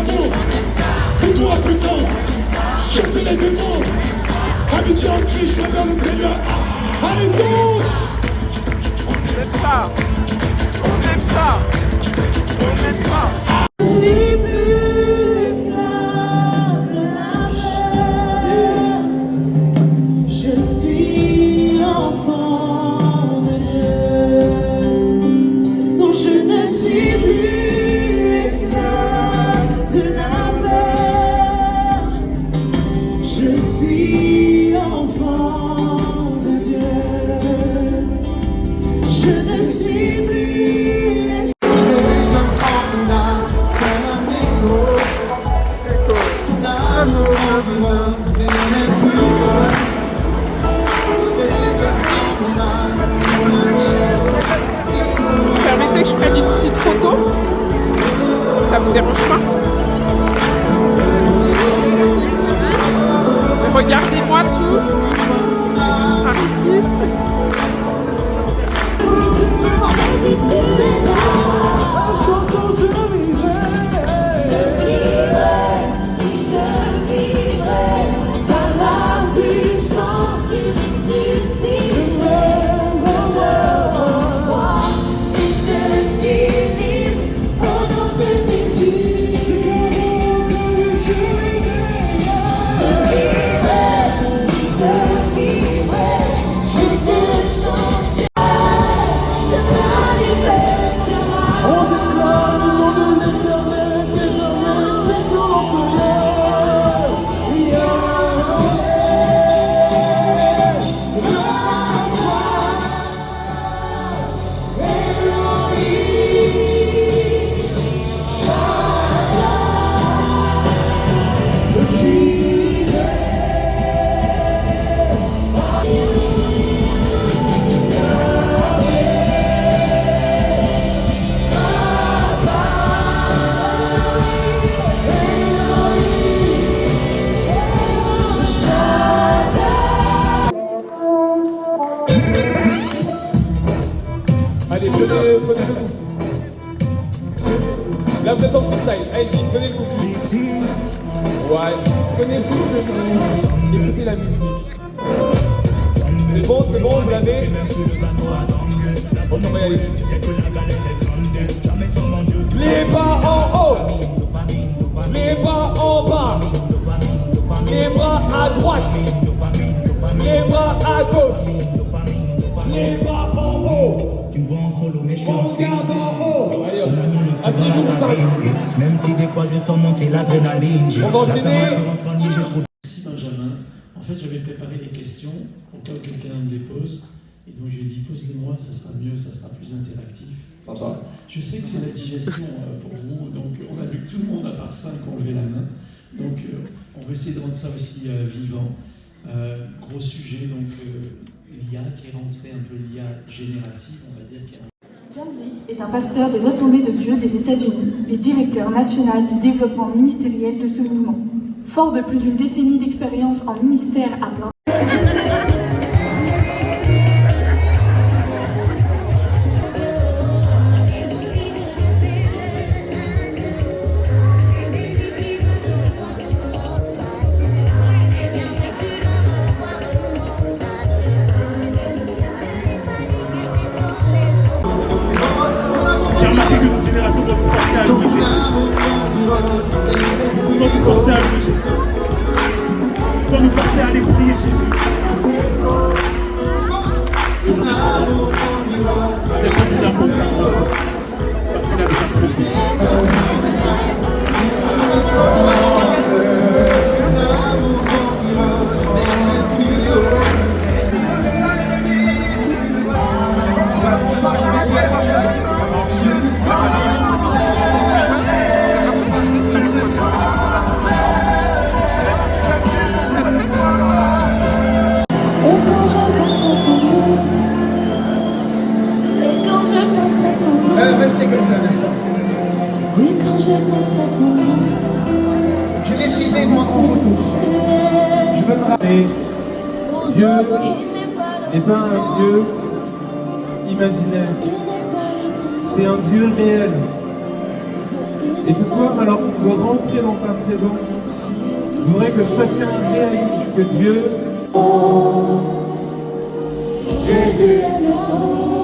l'amour, fais-nous à puissance, chasser les démons, habiter en Christ, vers le Seigneur. Alléluia. On aime ça. On aime ça. On aime ça. Permettez que je prenne une petite photo. Ça vous dérange pas? Regardez-moi tous. Par ici. Allez, prenez-le. Là, vous êtes en freestyle. Allez-y, prenez le coup. Ouais, prenez juste le... Écoutez la musique. C'est bon, vous l'avez. On va y aller. Les bras en haut. Les bras en bas. Les bras à droite. Les bras à gauche. Les bras en haut. Tu me vois en solo, mais je suis en film. Allez, même si des fois je sens monter l'adrénaline. On va enchaîner. Merci Benjamin. En fait, j'avais préparé les questions au cas où quelqu'un me les pose. Et donc je lui ai dit, pose-les-moi, ça sera mieux, ça sera plus interactif. Sympa. Je sais que c'est la digestion pour vous, donc on a vu que tout le monde, à part 5, ont levé la main. Donc on va essayer de rendre ça aussi vivant. Gros sujet, donc l'IA qui est rentrée un peu l'IA générative, on va dire. John Zik est un pasteur des Assemblées de Dieu des États-Unis et directeur national du développement ministériel de ce mouvement. Fort de plus d'une décennie d'expérience en ministère à plein j'ai remarqué que notre génération doit nous forcer à louer Jésus. Doit nous forcer à louer Jésus. Doit nous forcer à aller prier Jésus. Quelqu'un nous apprend ça. Parce qu'il a déjà trop fait. Restez comme ça un instant. Oui, quand je pense à ton nom, Je vais filmer moi en photo. Je veux me rappeler. Dieu n'est pas un Dieu imaginaire. C'est un Dieu réel. Et ce soir, alors qu'on veut rentrer dans sa présence, je voudrais que chacun réalise que Dieu... Jésus est le nom.